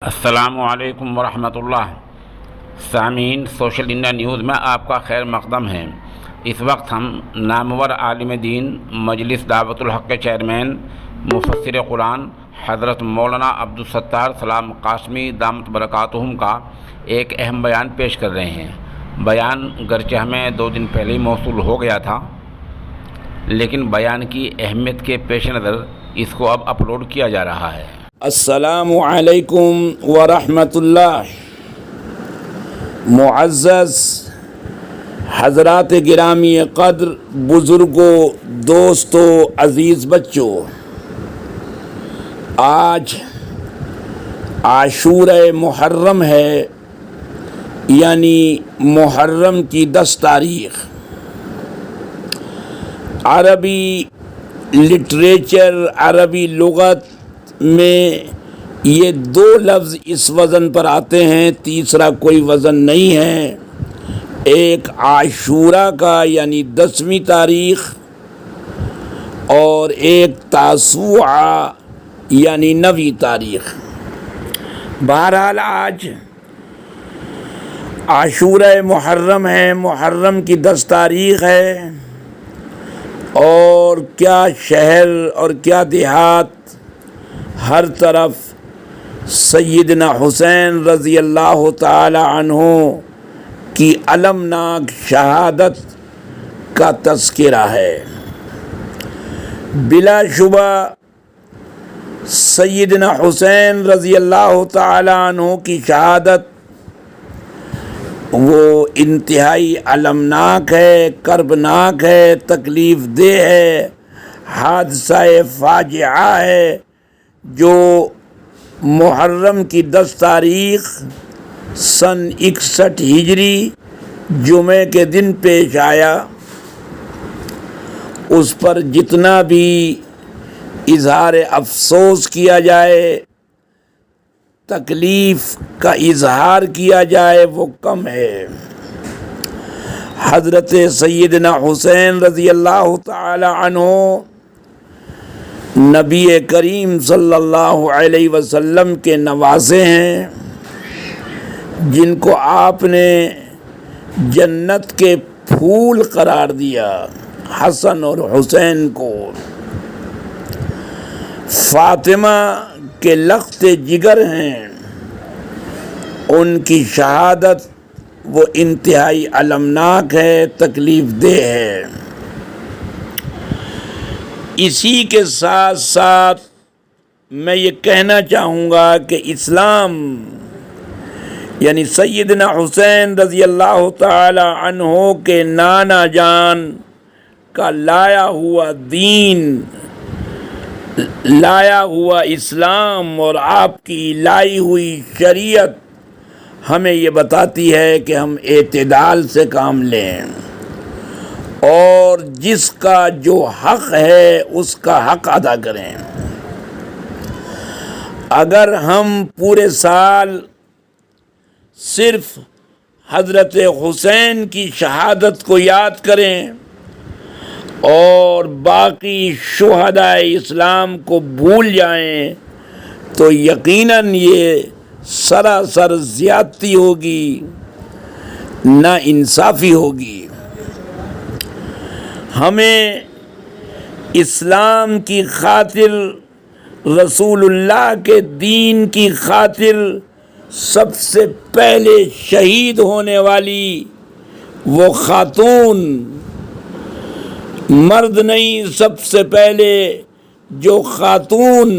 السلام علیکم ورحمۃ اللہ۔ سامعین، سوشل انڈیا نیوز میں آپ کا خیر مقدم ہے۔ اس وقت ہم نامور عالم دین، مجلس دعوت الحق کے چیئرمین، مفسر قرآن حضرت مولانا عبدالستار سلام قاسمی دامت برکاتہم کا ایک اہم بیان پیش کر رہے ہیں۔ بیان گرچہ ہمیں 2 دن پہلے ہی موصول ہو گیا تھا، لیکن بیان کی اہمیت کے پیش نظر اس کو اب اپلوڈ کیا جا رہا ہے۔ السلام علیکم ورحمۃ اللہ۔ معزز حضرات گرامی قدر، بزرگوں، دوستوں، عزیز بچوں، آج عاشورہ محرم ہے، یعنی محرم کی 10 تاریخ۔ عربی لٹریچر، عربی لغت میں یہ 2 لفظ اس وزن پر آتے ہیں، تیسرا کوئی وزن نہیں ہے۔ ایک عاشورہ کا یعنی 10ویں تاریخ، اور ایک تاسوعہ یعنی 9ویں تاریخ۔ بہرحال آج عاشورہ محرم ہے، محرم کی 10 تاریخ ہے، اور کیا شہر اور کیا دیہات، ہر طرف سیدنا حسین رضی اللہ تعالی عنہ کی المناک شہادت کا تذکرہ ہے۔ بلا شبہ سیدنا حسین رضی اللہ تعالی عنہ کی شہادت وہ انتہائی المناک ہے، کربناک ہے، تکلیف دہ ہے، حادثہ فاجعہ ہے، جو محرم کی 10 تاریخ سن 61 ہجری جمعے کے دن پیش آیا۔ اس پر جتنا بھی اظہار افسوس کیا جائے، تکلیف کا اظہار کیا جائے، وہ کم ہے۔ حضرت سیدنا حسین رضی اللہ تعالی عنہ نبی کریم صلی اللہ علیہ وسلم کے نواسے ہیں، جن کو آپ نے جنت کے پھول قرار دیا، حسن اور حسین کو۔ فاطمہ کے لخت جگر ہیں، ان کی شہادت وہ انتہائی المناک ہے، تکلیف دہ ہے۔ اسی کے ساتھ ساتھ میں یہ کہنا چاہوں گا کہ اسلام یعنی سیدنا حسین رضی اللہ تعالی عنہ کے نانا جان کا لایا ہوا دین، لایا ہوا اسلام اور آپ کی لائی ہوئی شریعت ہمیں یہ بتاتی ہے کہ ہم اعتدال سے کام لیں، اور جس کا جو حق ہے اس کا حق ادا کریں۔ اگر ہم پورے سال صرف حضرت حسین کی شہادت کو یاد کریں اور باقی شہدائے اسلام کو بھول جائیں، تو یقیناً یہ سراسر زیادتی ہوگی، نا انصافی ہوگی۔ ہمیں اسلام کی خاطر، رسول اللہ کے دین کی خاطر سب سے پہلے شہید ہونے والی وہ خاتون، مرد نہیں، سب سے پہلے جو خاتون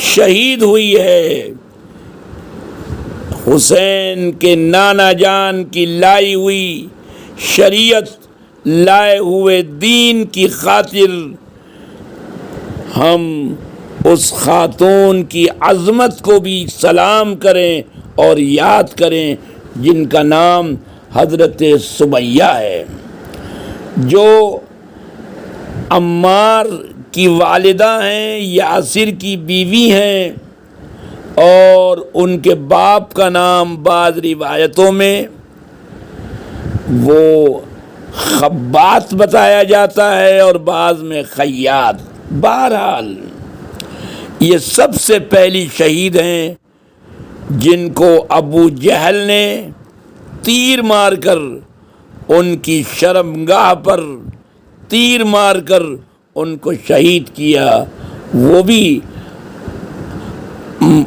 شہید ہوئی ہے، حسین کے نانا جان کی لائی ہوئی شریعت، لائے ہوئے دین کی خاطر ہم اس خاتون کی عظمت کو بھی سلام کریں اور یاد کریں، جن کا نام حضرت سمیہ ہے، جو عمار کی والدہ ہیں، یاسر کی بیوی ہیں، اور ان کے باپ کا نام بعض روایتوں میں وہ خبات بتایا جاتا ہے اور بعض میں خیاط۔ بہرحال یہ سب سے پہلی شہید ہیں جن کو ابو جہل نے تیر مار کر ان کی شرمگاہ پر تیر مار کر ان کو شہید کیا، وہ بھی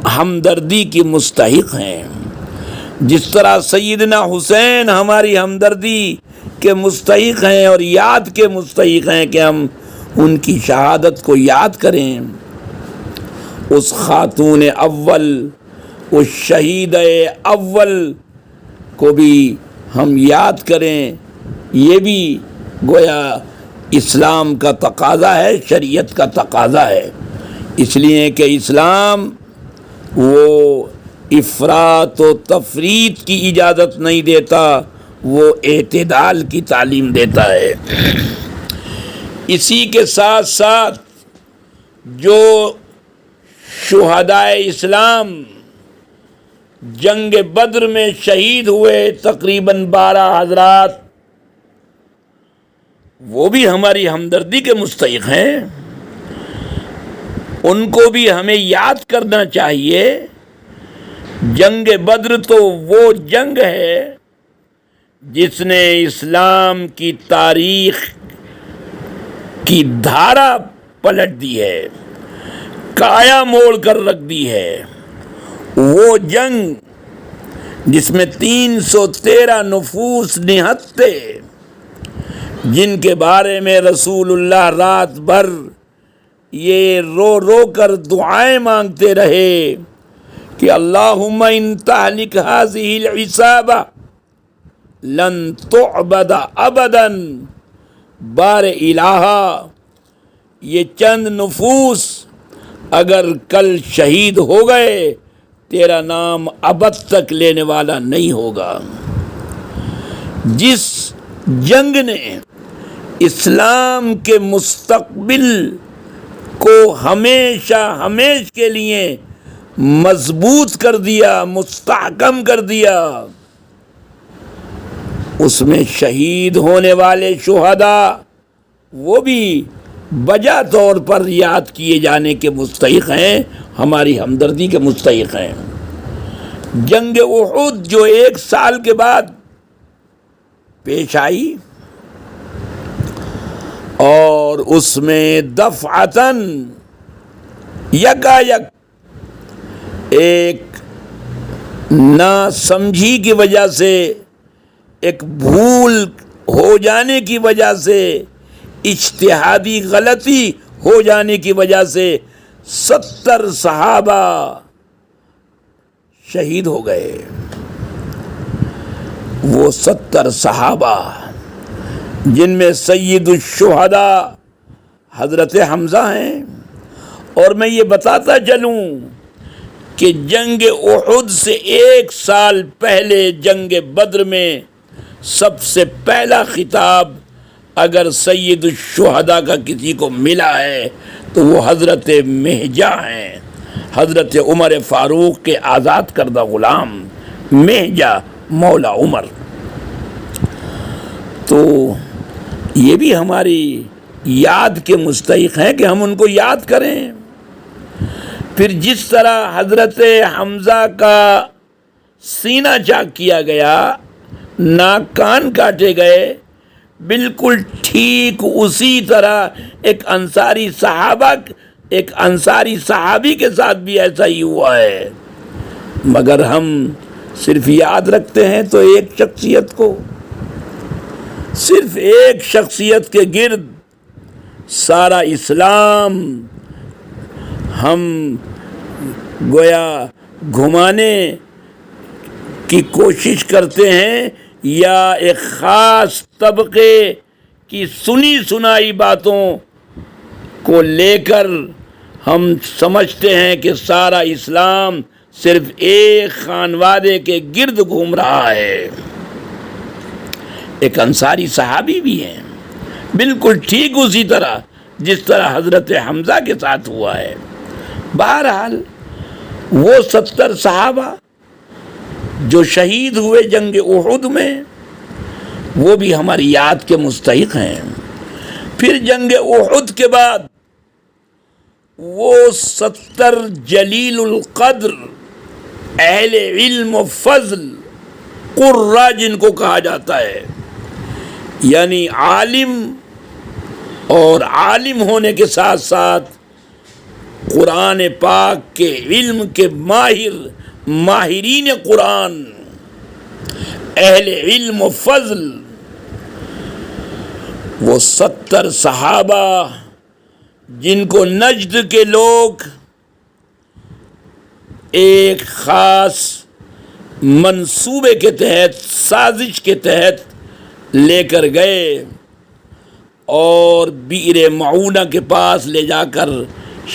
ہمدردی کی مستحق ہیں۔ جس طرح سیدنا حسین ہماری ہمدردی کے مستحق ہیں اور یاد کے مستحق ہیں کہ ہم ان کی شہادت کو یاد کریں، اس خاتون اول، اس شہید اول کو بھی ہم یاد کریں۔ یہ بھی گویا اسلام کا تقاضا ہے، شریعت کا تقاضا ہے، اس لیے کہ اسلام وہ افراط و تفریط کی اجازت نہیں دیتا، وہ اعتدال کی تعلیم دیتا ہے۔ اسی کے ساتھ ساتھ جو شہدائے اسلام جنگ بدر میں شہید ہوئے تقریباً 12 حضرات، وہ بھی ہماری ہمدردی کے مستحق ہیں، ان کو بھی ہمیں یاد کرنا چاہیے۔ جنگ بدر تو وہ جنگ ہے جس نے اسلام کی تاریخ کی دھارا پلٹ دی ہے، کایا موڑ کر رکھ دی ہے۔ وہ جنگ جس میں 313 نفوس نہت تھے، جن کے بارے میں رسول اللہ رات بھر یہ رو رو کر دعائیں مانگتے رہے کہ اللہم ان تہلک ہذہ العصابہ لن تعبد ابدا، بار الہا یہ چند نفوس اگر کل شہید ہو گئے تیرا نام ابد تک لینے والا نہیں ہوگا۔ جس جنگ نے اسلام کے مستقبل کو ہمیشہ ہمیش کے لیے مضبوط کر دیا، مستحکم کر دیا، اس میں شہید ہونے والے شہداء وہ بھی بجا طور پر یاد کیے جانے کے مستحق ہیں، ہماری ہمدردی کے مستحق ہیں۔ جنگ احد جو 1 سال کے بعد پیش آئی اور اس میں دفعتاً یکایک ایک ناسمجھی کی وجہ سے، ایک بھول ہو جانے کی وجہ سے، اجتہادی غلطی ہو جانے کی وجہ سے 70 صحابہ شہید ہو گئے۔ وہ 70 صحابہ جن میں سید الشہداء حضرت حمزہ ہیں۔ اور میں یہ بتاتا چلوں کہ جنگ احد سے 1 سال پہلے جنگ بدر میں سب سے پہلا خطاب اگر سید الشہداء کا کسی کو ملا ہے تو وہ حضرت مہجہ ہیں، حضرت عمر فاروق کے آزاد کردہ غلام مہجہ مولا عمر۔ تو یہ بھی ہماری یاد کے مستحق ہیں کہ ہم ان کو یاد کریں۔ پھر جس طرح حضرت حمزہ کا سینہ چاک کیا گیا، ناک کان کاٹے گئے، بالکل ٹھیک اسی طرح ایک انصاری صحابی کے ساتھ بھی ایسا ہی ہوا ہے، مگر ہم صرف یاد رکھتے ہیں تو ایک شخصیت کو، صرف ایک شخصیت کے گرد سارا اسلام ہم گویا گھمانے کی کوشش کرتے ہیں، یا ایک خاص طبقے کی سنی سنائی باتوں کو لے کر ہم سمجھتے ہیں کہ سارا اسلام صرف ایک خانوادے کے گرد گھوم رہا ہے۔ ایک انصاری صحابی بھی ہیں، بالکل ٹھیک اسی طرح جس طرح حضرت حمزہ کے ساتھ ہوا ہے۔ بہرحال وہ 70 صحابہ جو شہید ہوئے جنگ احد میں، وہ بھی ہماری یاد کے مستحق ہیں۔ پھر جنگ احد کے بعد وہ 70 جلیل القدر اہل علم و فضل قرہ جن کو کہا جاتا ہے، یعنی عالم اور عالم ہونے کے ساتھ ساتھ قرآن پاک کے علم کے ماہرین قرآن، اہل علم و فضل، وہ 70 صحابہ جن کو نجد کے لوگ ایک خاص منصوبے کے تحت، سازش کے تحت لے کر گئے اور بئر معونہ کے پاس لے جا کر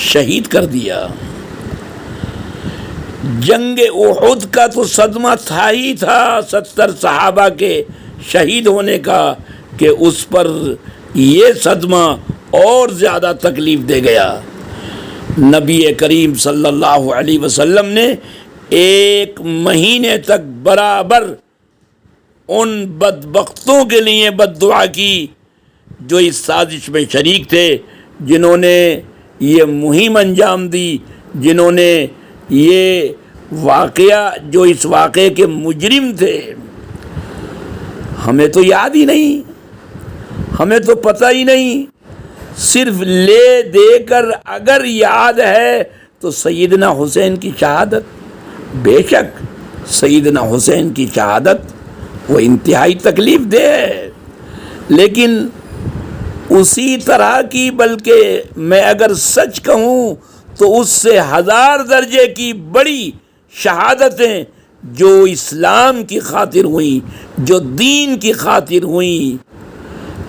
شہید کر دیا۔ جنگ احد کا تو صدمہ تھا ہی تھا 70 صحابہ کے شہید ہونے کا، کہ اس پر یہ صدمہ اور زیادہ تکلیف دے گیا۔ نبی کریم صلی اللہ علیہ وسلم نے 1 مہینے تک برابر ان بدبختوں کے لیے بد دعا کی جو اس سازش میں شریک تھے، جنہوں نے یہ مہم انجام دی، جنہوں نے یہ واقعہ، جو اس واقعے کے مجرم تھے۔ ہمیں تو یاد ہی نہیں، ہمیں تو پتہ ہی نہیں، صرف لے دے کر اگر یاد ہے تو سیدنا حسین کی شہادت، بے شک سیدنا حسین کی شہادت وہ انتہائی تکلیف دہ ہے، لیکن اسی طرح کی، بلکہ میں اگر سچ کہوں تو اس سے 1000 درجے کی بڑی شہادتیں جو اسلام کی خاطر ہوئیں، جو دین کی خاطر ہوئیں،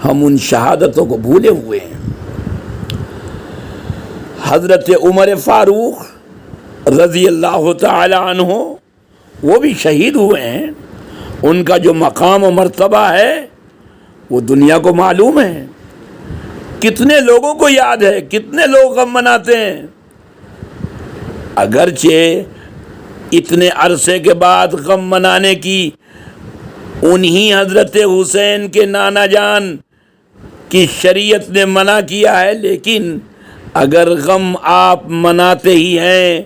ہم ان شہادتوں کو بھولے ہوئے ہیں۔ حضرت عمر فاروق رضی اللہ تعالی عنہ وہ بھی شہید ہوئے ہیں، ان کا جو مقام و مرتبہ ہے وہ دنیا کو معلوم ہے۔ کتنے لوگوں کو یاد ہے، کتنے لوگ غم مناتے ہیں، اگرچہ اتنے عرصے کے بعد غم منانے کی انہی حضرت حسین کے نانا جان کی شریعت نے منع کیا ہے، لیکن اگر غم آپ مناتے ہی ہیں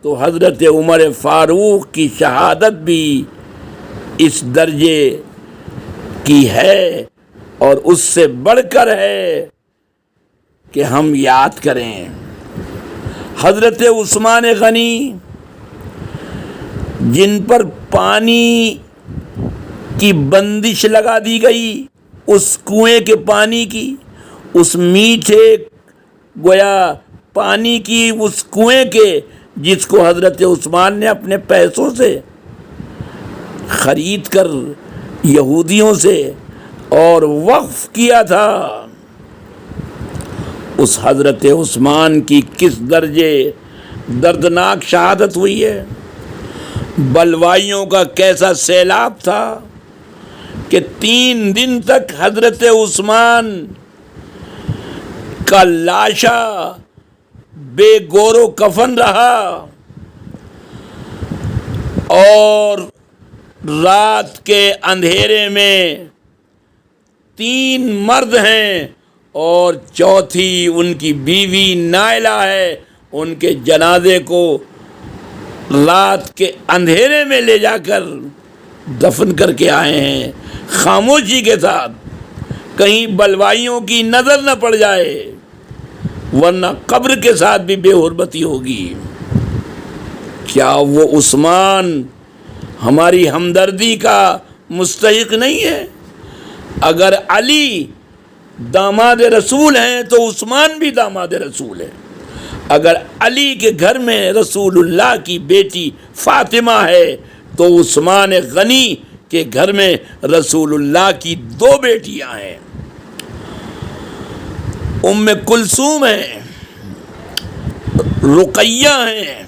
تو حضرت عمر فاروق کی شہادت بھی اس درجے کی ہے اور اس سے بڑھ کر ہے کہ ہم یاد کریں۔ حضرت عثمان غنی جن پر پانی کی بندش لگا دی گئی، اس کنویں کے پانی کی، اس میٹھے گویا پانی کی، اس کنویں کے جس کو حضرت عثمان نے اپنے پیسوں سے خرید کر یہودیوں سے اور وقف کیا تھا، اس حضرت عثمان کی کس درجے دردناک شہادت ہوئی ہے۔ بلوائیوں کا کیسا سیلاب تھا کہ 3 دن تک حضرت عثمان کا لاشا بے گور و کفن رہا، اور رات کے اندھیرے میں 3 مرد ہیں اور چوتھی ان کی بیوی نائلہ ہے، ان کے جنازے کو رات کے اندھیرے میں لے جا کر دفن کر کے آئے ہیں، خاموشی کے ساتھ، کہیں بلوائیوں کی نظر نہ پڑ جائے ورنہ قبر کے ساتھ بھی بے حرمتی ہوگی۔ کیا وہ عثمان ہماری ہمدردی کا مستحق نہیں ہے؟ اگر علی داماد رسول ہیں تو عثمان بھی داماد رسول ہے۔ اگر علی کے گھر میں رسول اللہ کی بیٹی فاطمہ ہے تو عثمان غنی کے گھر میں رسول اللہ کی 2 بیٹیاں ہیں، ام کلثوم ہیں، رقیہ ہیں،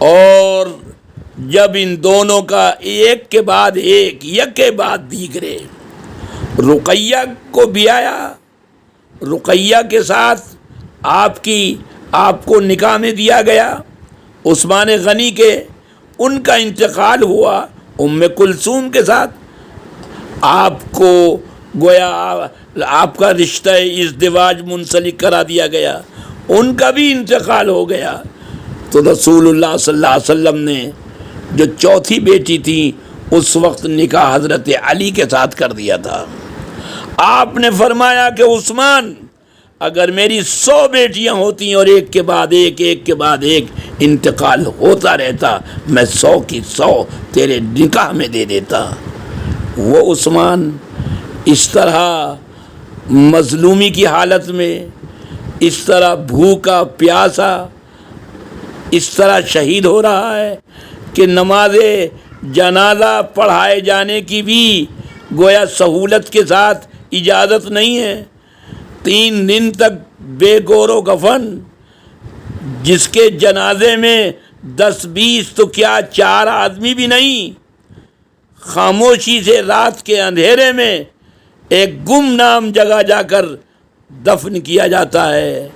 اور جب ان دونوں کا ایک کے بعد ایک، یک کے بعد دیگرے، رقیہ کو بھی آیا، رقیہ کے ساتھ آپ کو نکاح میں دیا گیا، عثمان غنی کے، ان کا انتقال ہوا، ام کلثوم کے ساتھ آپ کو گویا آپ کا رشتہ ازدواج منسلک کرا دیا گیا، ان کا بھی انتقال ہو گیا۔ تو رسول اللہ صلی اللہ علیہ وسلم نے جو چوتھی بیٹی تھی اس وقت نکاح حضرت علی کے ساتھ کر دیا تھا۔ آپ نے فرمایا کہ عثمان، اگر میری 100 بیٹیاں ہوتی اور ایک کے بعد ایک، ایک کے بعد ایک انتقال ہوتا رہتا، میں 100 کی 100 تیرے نکاح میں دے دیتا۔ وہ عثمان اس طرح مظلومی کی حالت میں، اس طرح بھوکا پیاسا، اس طرح شہید ہو رہا ہے کہ نماز جنازہ پڑھائے جانے کی بھی گویا سہولت کے ساتھ اجازت نہیں ہے۔ 3 دن تک بے گور و کفن، جس کے جنازے میں 10-20 تو کیا 4 آدمی بھی نہیں، خاموشی سے رات کے اندھیرے میں ایک گمنام جگہ جا کر دفن کیا جاتا ہے۔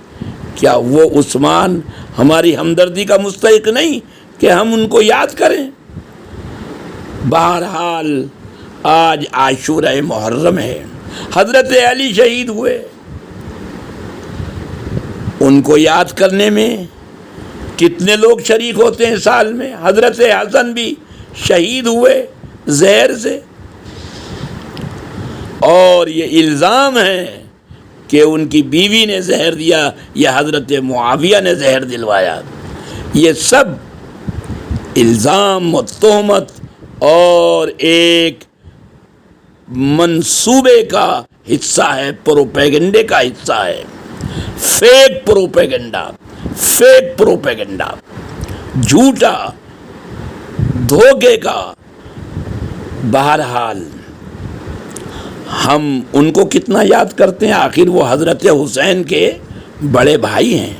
کیا وہ عثمان ہماری ہمدردی کا مستحق نہیں کہ ہم ان کو یاد کریں؟ بہرحال آج عاشورہ محرم ہے، حضرت علی شہید ہوئے، ان کو یاد کرنے میں کتنے لوگ شریک ہوتے ہیں سال میں؟ حضرت حسن بھی شہید ہوئے زہر سے، اور یہ الزام ہے کہ ان کی بیوی نے زہر دیا یا حضرت معاویہ نے زہر دلوایا۔ یہ سب الزام و تہمت اور ایک منصوبے کا حصہ ہے، پروپیگنڈے کا حصہ ہے، فیک پروپیگنڈا، جھوٹا، دھوکے کا۔ بہرحال ہم ان کو کتنا یاد کرتے ہیں، آخر وہ حضرت حسین کے بڑے بھائی ہیں،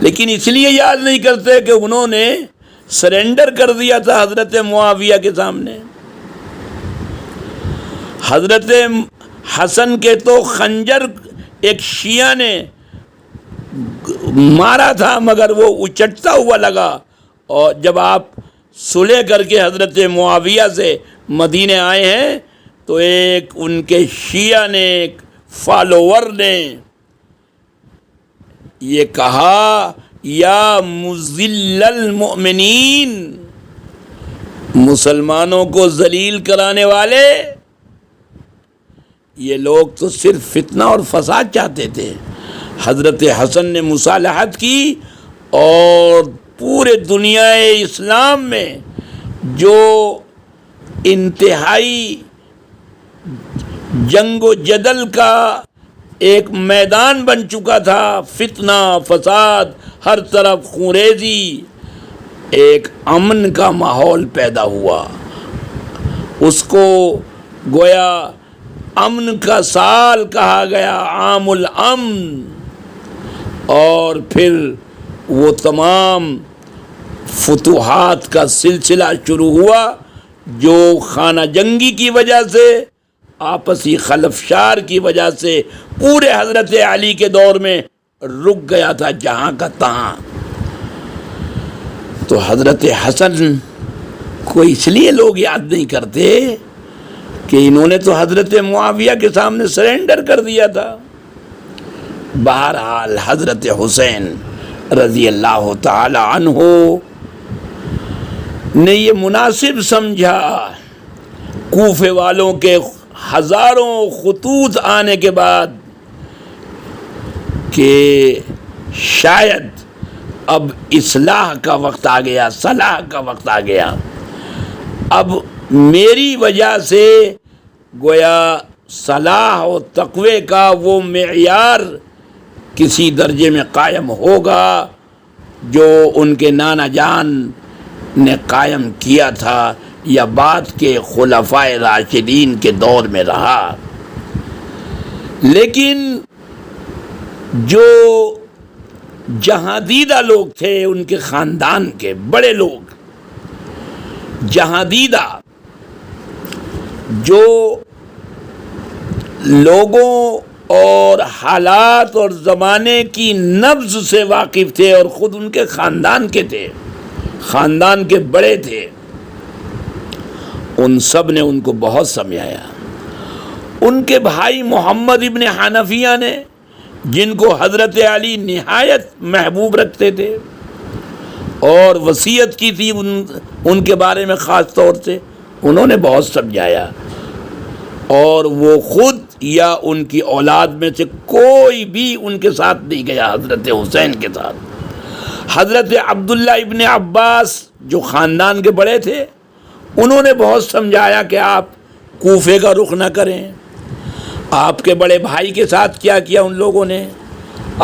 لیکن اس لیے یاد نہیں کرتے کہ انہوں نے سرنڈر کر دیا تھا حضرت معاویہ کے سامنے۔ حضرت حسن کے تو خنجر ایک شیعہ نے مارا تھا، مگر وہ اچٹتا ہوا لگا، اور جب آپ صلح کر کے حضرت معاویہ سے مدینے آئے ہیں تو ایک ان کے شیعہ نے، ایک فالوور نے یہ کہا، یا مذل المؤمنین، مسلمانوں کو ذلیل کرانے والے، یہ لوگ تو صرف فتنہ اور فساد چاہتے تھے۔ حضرت حسن نے مصالحت کی، اور پورے دنیا اسلام میں جو انتہائی جنگ و جدل کا ایک میدان بن چکا تھا، فتنہ فساد، ہر طرف خونریزی، ایک امن کا ماحول پیدا ہوا۔ اس کو گویا امن کا سال کہا گیا، عام الامن۔ اور پھر وہ تمام فتوحات کا سلسلہ شروع ہوا جو خانہ جنگی کی وجہ سے، آپسی خلفشار کی وجہ سے پورے حضرت علی کے دور میں رک گیا تھا جہاں کا تہاں۔ تو حضرت حسن کو اس لیے لوگ یاد نہیں کرتے کہ انہوں نے تو حضرت معاویہ کے سامنے سرنڈر کر دیا تھا۔ بہرحال حضرت حسین رضی اللہ تعالی عنہ نے یہ مناسب سمجھا، کوفے والوں کے ہزاروں خطوط آنے کے بعد، کہ شاید اب اصلاح کا وقت آ گیا، صلاح کا وقت آ گیا، اب میری وجہ سے گویا صلاح و تقوی کا وہ معیار کسی درجے میں قائم ہوگا جو ان کے نانا جان نے قائم کیا تھا یا بعد کے خلفائے راشدین کے دور میں رہا۔ لیکن جو جہاندیدہ لوگ تھے، ان کے خاندان کے بڑے لوگ، جہاندیدہ جو لوگوں اور حالات اور زمانے کی نبض سے واقف تھے، اور خود ان کے خاندان کے تھے، خاندان کے بڑے تھے، ان سب نے ان کو بہت سمجھایا۔ ان کے بھائی محمد ابن حنفیہ نے، جن کو حضرت علی نہایت محبوب رکھتے تھے، اور وصیت کی تھی ان کے بارے میں خاص طور سے، انہوں نے بہت سمجھایا، اور وہ خود یا ان کی اولاد میں سے کوئی بھی ان کے ساتھ نہیں گیا حضرت حسین کے ساتھ۔ حضرت عبداللہ ابن عباس جو خاندان کے بڑے تھے، انہوں نے بہت سمجھایا کہ آپ کوفے کا رخ نہ کریں۔ آپ کے بڑے بھائی کے ساتھ کیا کیا ان لوگوں نے،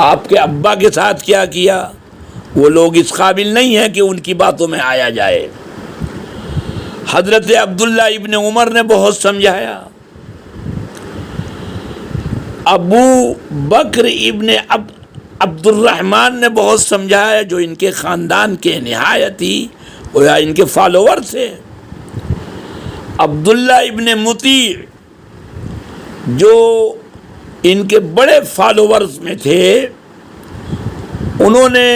آپ کے ابا کے ساتھ کیا کیا، وہ لوگ اس قابل نہیں ہیں کہ ان کی باتوں میں آیا جائے۔ حضرت عبداللہ ابن عمر نے بہت سمجھایا، ابو بکر ابن عبد الرحمن نے بہت سمجھایا، جو ان کے خاندان کے نہایت ہی یا ان کے فالوور تھے۔ عبداللہ ابن مطیع جو ان کے بڑے فالوورز میں تھے، انہوں نے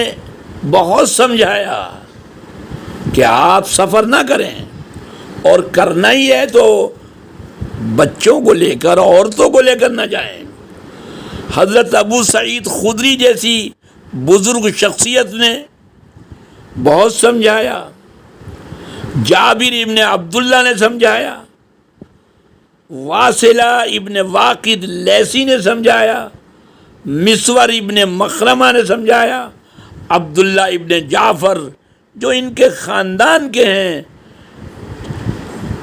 بہت سمجھایا کہ آپ سفر نہ کریں، اور کرنا ہی ہے تو بچوں کو لے کر، عورتوں کو لے کر نہ جائیں۔ حضرت ابو سعید خدری جیسی بزرگ شخصیت نے بہت سمجھایا، جابر ابن عبداللہ نے سمجھایا، واصلہ ابن واقد لیثی نے سمجھایا، مسور ابن مخرمہ نے سمجھایا، عبداللہ ابن جعفر جو ان کے خاندان کے ہیں،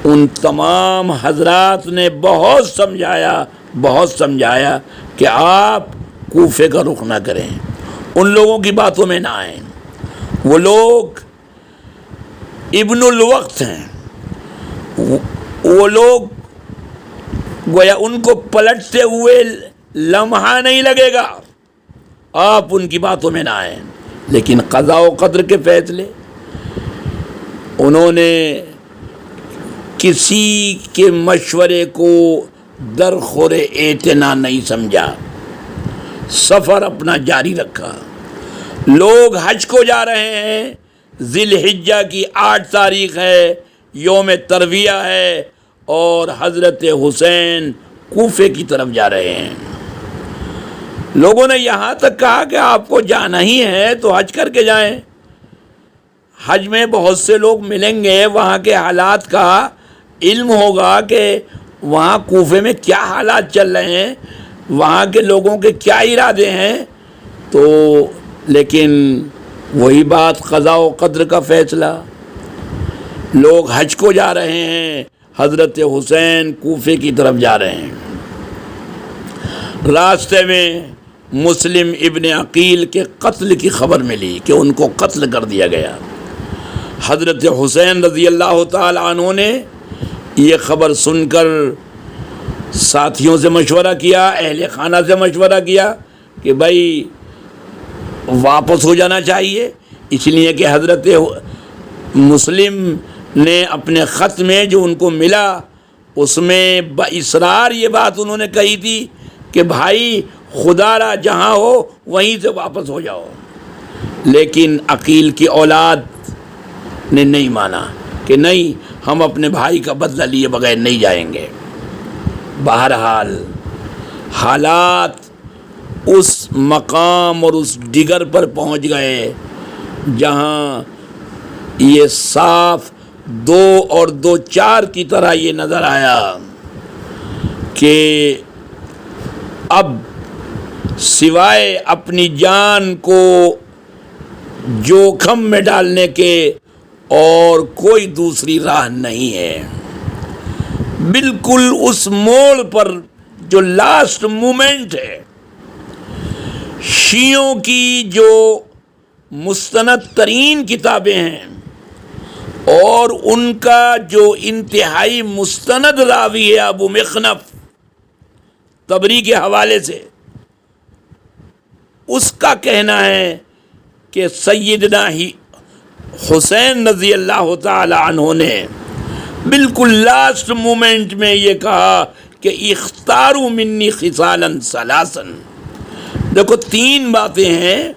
ان تمام حضرات نے بہت سمجھایا کہ آپ کوفے کا رخ نہ کریں، ان لوگوں کی باتوں میں نہ آئیں۔ وہ لوگ ابن الوقت ہیں، وہ لوگ گویا ان کو پلٹتے ہوئے لمحہ نہیں لگے گا، آپ ان کی باتوں میں نہ آئیں۔ لیکن قضاء و قدر کے فیصلے انہوں نے کسی کے مشورے کو درخور اعتنا نہیں سمجھا، سفر اپنا جاری رکھا۔ لوگ حج کو جا رہے ہیں، ذی الحجہ کی 8 تاریخ ہے، یوم ترویہ ہے، اور حضرت حسین کوفے کی طرف جا رہے ہیں۔ لوگوں نے یہاں تک کہا کہ آپ کو جانا ہی ہے تو حج کر کے جائیں، حج میں بہت سے لوگ ملیں گے، وہاں کے حالات کا علم ہوگا کہ وہاں کوفے میں کیا حالات چل رہے ہیں، وہاں کے لوگوں کے کیا ارادے ہیں۔ تو لیکن وہی بات، قضاء و قدر کا فیصلہ، لوگ حج کو جا رہے ہیں، حضرت حسین کوفے کی طرف جا رہے ہیں۔ راستے میں مسلم ابن عقیل کے قتل کی خبر ملی کہ ان کو قتل کر دیا گیا۔ حضرت حسین رضی اللہ تعالی عنہ نے یہ خبر سن کر ساتھیوں سے مشورہ کیا، اہل خانہ سے مشورہ کیا کہ بھائی واپس ہو جانا چاہیے، اس لیے کہ حضرت مسلم نے اپنے خط میں جو ان کو ملا، اس میں باصرار یہ بات انہوں نے کہی تھی کہ بھائی خدا را جہاں ہو وہیں سے واپس ہو جاؤ۔ لیکن عقیل کی اولاد نے نہیں مانا کہ نہیں، ہم اپنے بھائی کا بدلہ لیے بغیر نہیں جائیں گے۔ بہرحال حالات اس مقام اور اس ڈگر پر پہنچ گئے جہاں یہ صاف 2 اور 2 4 کی طرح یہ نظر آیا کہ اب سوائے اپنی جان کو جوخم میں ڈالنے کے اور کوئی دوسری راہ نہیں ہے۔ بالکل اس موڑ پر جو لاسٹ مومنٹ ہے، شیعوں کی جو مستند ترین کتابیں ہیں اور ان کا جو انتہائی مستند راوی ہے ابو مخنف طبری کے حوالے سے، اس کا کہنا ہے کہ سیدنا حسین رضی اللہ تعالی عنہ نے بالکل لاسٹ مومنٹ میں یہ کہا کہ اختاروا منی خصالا ثلاثا۔ دیکھو 3 باتیں ہیں،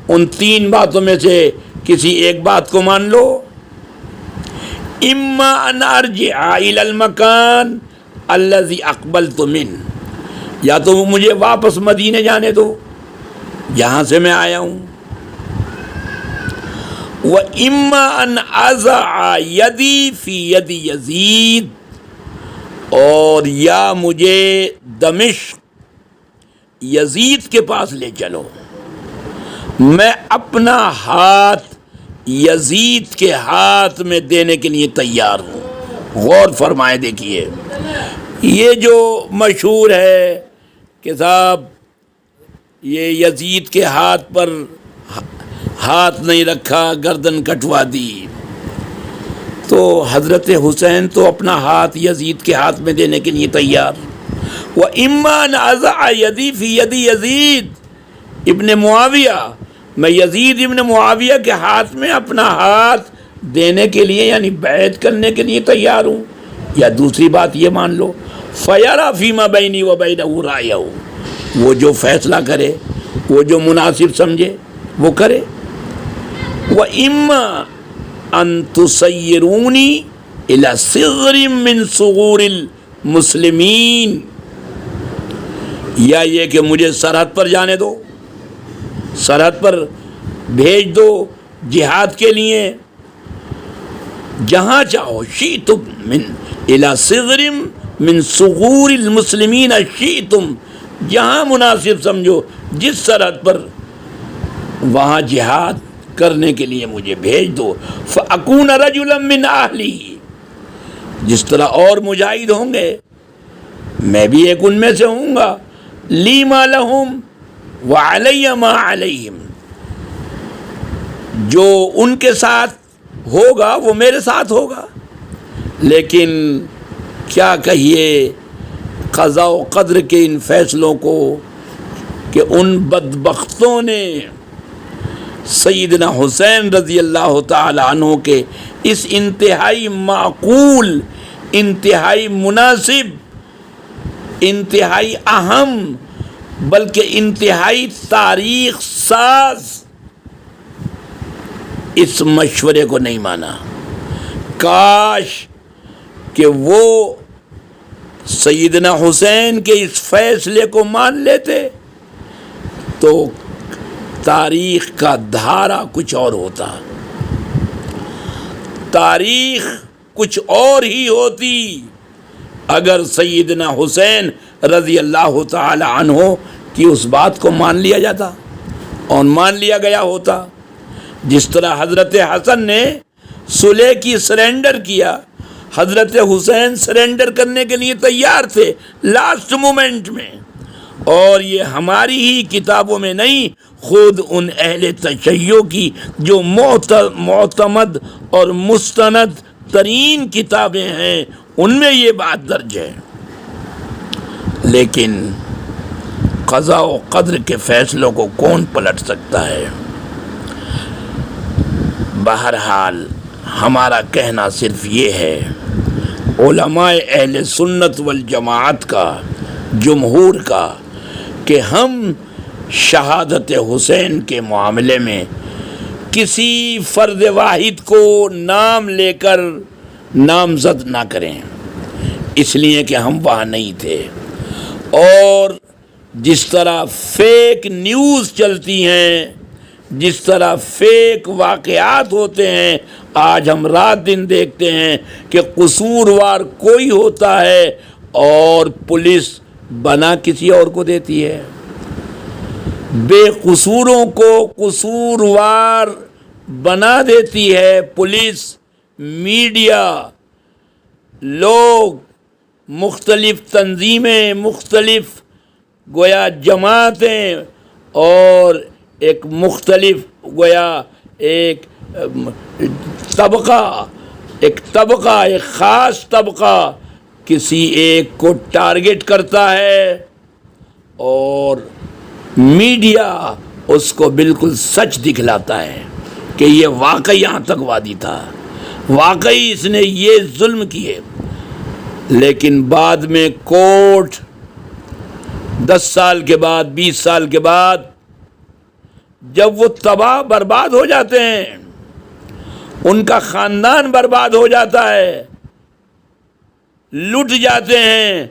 ان 3 باتوں میں سے کسی ایک بات کو مان لو، اما ان ارجع الى المکان الذي اقبلت منه، یا تو مجھے واپس مدینے جانے دو جہاں سے میں آیا ہوں، اما ان اضع یدی فی ید یزید، اور یا مجھے دمشق یزید کے پاس لے چلو، میں اپنا ہاتھ یزید کے ہاتھ میں دینے کے لیے تیار ہوں۔ غور فرمائے، دیکھیے یہ جو مشہور ہے کہ صاحب یہ یزید کے ہاتھ پر ہاتھ نہیں رکھا، گردن کٹوا دی، تو حضرت حسین تو اپنا ہاتھ یزید کے ہاتھ میں دینے کے لیے تیار۔ وَإِمَّا أَنْ أَضَعَ يَدِي فِي يَدِ یزید ابن معاویہ، میں یزید ابن معاویہ کے ہاتھ میں اپنا ہاتھ دینے کے لیے یعنی بیعت کرنے کے لیے تیار ہوں، یا دوسری بات یہ مان لو فَيَرَى فِي مَا بَيْنِي وَبَيْنَهُ رَأْيَهُ، وہ جو فیصلہ کرے، وہ جو مناسب سمجھے وہ کرے۔ وَإِمَّا أَن تُسَيِّرُونِي إِلَى صِغْرٍ مِّن صُغُورِ الْمُسْلِمِينَ، یا یہ کہ مجھے سرحد پر جانے دو، سرحد پر بھیج دو جہاد کے لیے، جہاں چاہو، شئتم من إِلَى صِغْرٍ من صغور المسلمین، شئتم، جہاں مناسب سمجھو، جس سرحد پر، وہاں جہاد کرنے کے لیے مجھے بھیج دو۔ فَأَكُونَ رَجُلًا مِّنْ أَهْلِهِ، جس طرح اور مجاہد ہوں گے میں بھی ایک ان میں سے ہوں گا۔ لِي مَا لَهُمْ وَعَلَيَّ مَا عَلَيْهِمْ، جو ان کے ساتھ ہوگا وہ میرے ساتھ ہوگا۔ لیکن کیا کہیے قضاء و قدر کے ان فیصلوں کو کہ ان بدبختوں نے سیدنا حسین رضی اللہ تعالی عنہ کے اس انتہائی معقول، انتہائی مناسب، انتہائی اہم، بلکہ انتہائی تاریخ ساز اس مشورے کو نہیں مانا۔ کاش کہ وہ سیدنا حسین کے اس فیصلے کو مان لیتے تو تاریخ کا دھارا کچھ اور ہوتا، تاریخ کچھ اور ہی ہوتی اگر سیدنا حسین رضی اللہ تعالی عنہ کی اس بات کو مان لیا جاتا اور مان لیا گیا ہوتا۔ جس طرح حضرت حسن نے صلح کی سرنڈر کیا، حضرت حسین سرنڈر کرنے کے لیے تیار تھے لاسٹ مومنٹ میں، اور یہ ہماری ہی کتابوں میں نہیں، خود ان اہل تشیع کی جو معتمد اور مستند ترین کتابیں ہیں ان میں یہ بات درج ہے۔ لیکن قضاء و قدر کے فیصلوں کو کون پلٹ سکتا ہے؟ بہرحال ہمارا کہنا صرف یہ ہے، علماء اہل سنت والجماعت کا، جمہور کا، کہ ہم شہادت حسین کے معاملے میں کسی فرد واحد کو نام لے کر نامزد نہ کریں، اس لیے کہ ہم وہاں نہیں تھے۔ اور جس طرح فیک نیوز چلتی ہیں، جس طرح فیک واقعات ہوتے ہیں، آج ہم رات دن دیکھتے ہیں کہ قصوروار کوئی ہوتا ہے اور پولیس بنا کسی اور کو دیتی ہے، بے قصوروں کو قصوروار بنا دیتی ہے پولیس، میڈیا، لوگ، مختلف تنظیمیں، مختلف گویا جماعتیں، اور ایک مختلف گویا ایک طبقہ، ایک خاص طبقہ کسی ایک کو ٹارگٹ کرتا ہے، اور میڈیا اس کو بالکل سچ دکھلاتا ہے کہ یہ واقعی آتنکوادی تھا، واقعی اس نے یہ ظلم کیے۔ لیکن بعد میں کورٹ 10 سال کے بعد، 20 سال کے بعد جب وہ تباہ برباد ہو جاتے ہیں، ان کا خاندان برباد ہو جاتا ہے، لٹ جاتے ہیں،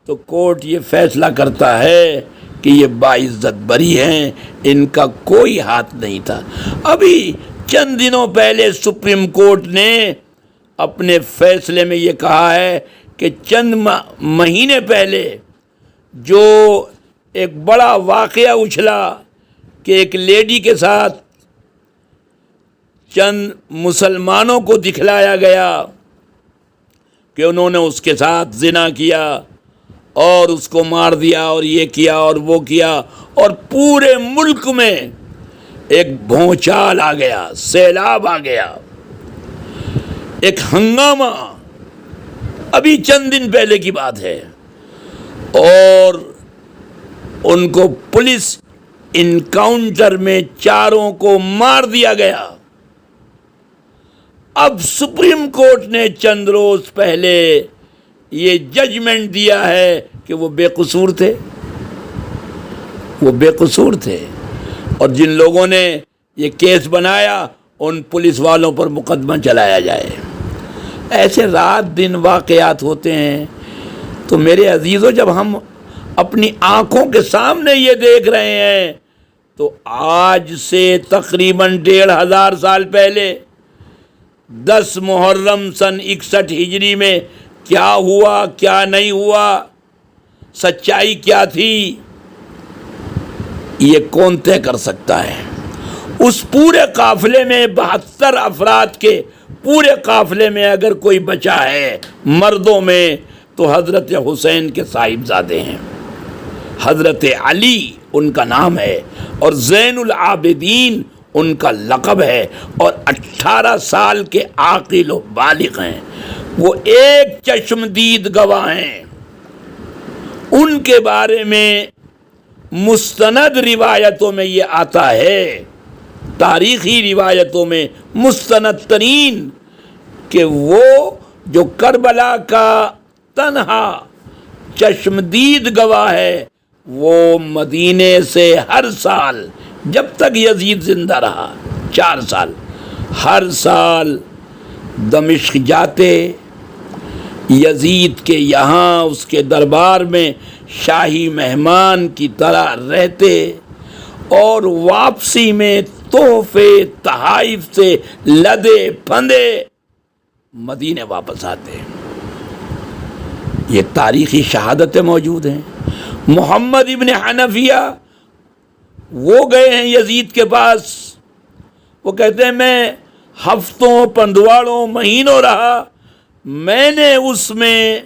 تو کورٹ یہ فیصلہ کرتا ہے کہ یہ باعزت بری ہیں، ان کا کوئی ہاتھ نہیں تھا۔ ابھی چند دنوں پہلے سپریم کورٹ نے اپنے فیصلے میں یہ کہا ہے کہ چند مہینے پہلے جو ایک بڑا واقعہ اچھلا کہ ایک لیڈی کے ساتھ چند مسلمانوں کو دکھلایا گیا کہ انہوں نے اس کے ساتھ زنا کیا اور اس کو مار دیا اور یہ کیا اور وہ کیا، اور پورے ملک میں ایک بھونچال آ گیا، سیلاب آ گیا، ایک ہنگامہ، ابھی چند دن پہلے کی بات ہے، اور ان کو پولیس انکاؤنٹر میں چاروں کو مار دیا گیا۔ اب سپریم کورٹ نے چند روز پہلے یہ ججمنٹ دیا ہے کہ وہ بے قصور تھے، وہ بے قصور تھے، اور جن لوگوں نے یہ کیس بنایا ان پولیس والوں پر مقدمہ چلایا جائے۔ ایسے رات دن واقعات ہوتے ہیں۔ تو میرے عزیزوں، جب ہم اپنی آنکھوں کے سامنے یہ دیکھ رہے ہیں تو آج سے تقریباً 1500 سال پہلے 10 محرم سن 61 ہجری میں کیا ہوا، کیا نہیں ہوا، سچائی کیا تھی، یہ کون طے کر سکتا ہے؟ اس پورے قافلے میں 72 افراد کے پورے قافلے میں اگر کوئی بچا ہے مردوں میں تو حضرت حسین کے صاحبزادے ہیں، حضرت علی ان کا نام ہے، اور زین العابدین ان کا لقب ہے، اور 18 سال کے عاقل و بالغ ہیں۔ وہ ایک چشمدید گواہ ہیں۔ ان کے بارے میں مستند روایتوں میں یہ آتا ہے، تاریخی روایتوں میں مستند ترین، کہ وہ جو کربلا کا تنہا چشمدید گواہ ہے، وہ مدینے سے ہر سال جب تک یزید زندہ رہا 4 سال، ہر سال دمشق جاتے، یزید کے یہاں اس کے دربار میں شاہی مہمان کی طرح رہتے، اور واپسی میں تحفے تحائف سے لدے پھندے مدینے واپس آتے۔ یہ تاریخی شہادتیں موجود ہیں۔ محمد ابن حنفیہ وہ گئے ہیں یزید کے پاس، وہ کہتے ہیں میں ہفتوں، پندواڑوں، مہینوں رہا، میں نے اس میں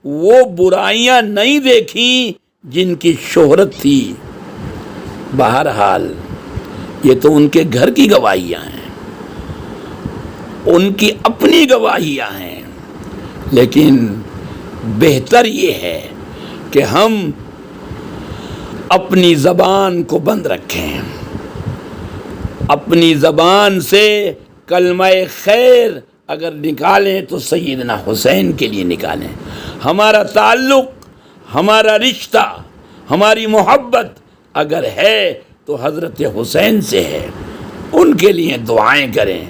وہ برائیاں نہیں دیکھیں جن کی شہرت تھی۔ بہرحال یہ تو ان کے گھر کی گواہیاں ہیں، ان کی اپنی گواہیاں ہیں، لیکن بہتر یہ ہے کہ ہم اپنی زبان کو بند رکھیں، اپنی زبان سے کلمہ خیر اگر نکالیں تو سیدنا حسین کے لیے نکالیں۔ ہمارا تعلق، ہمارا رشتہ، ہماری محبت اگر ہے تو حضرت حسین سے ہے۔ ان کے لیے دعائیں کریں،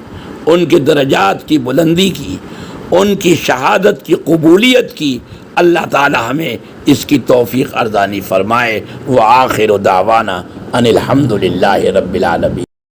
ان کے درجات کی بلندی کی، ان کی شہادت کی قبولیت کی۔ اللہ تعالی ہمیں اس کی توفیق ارزانی فرمائے۔ وآخر دعوانا ان الحمد للہ رب العالمین۔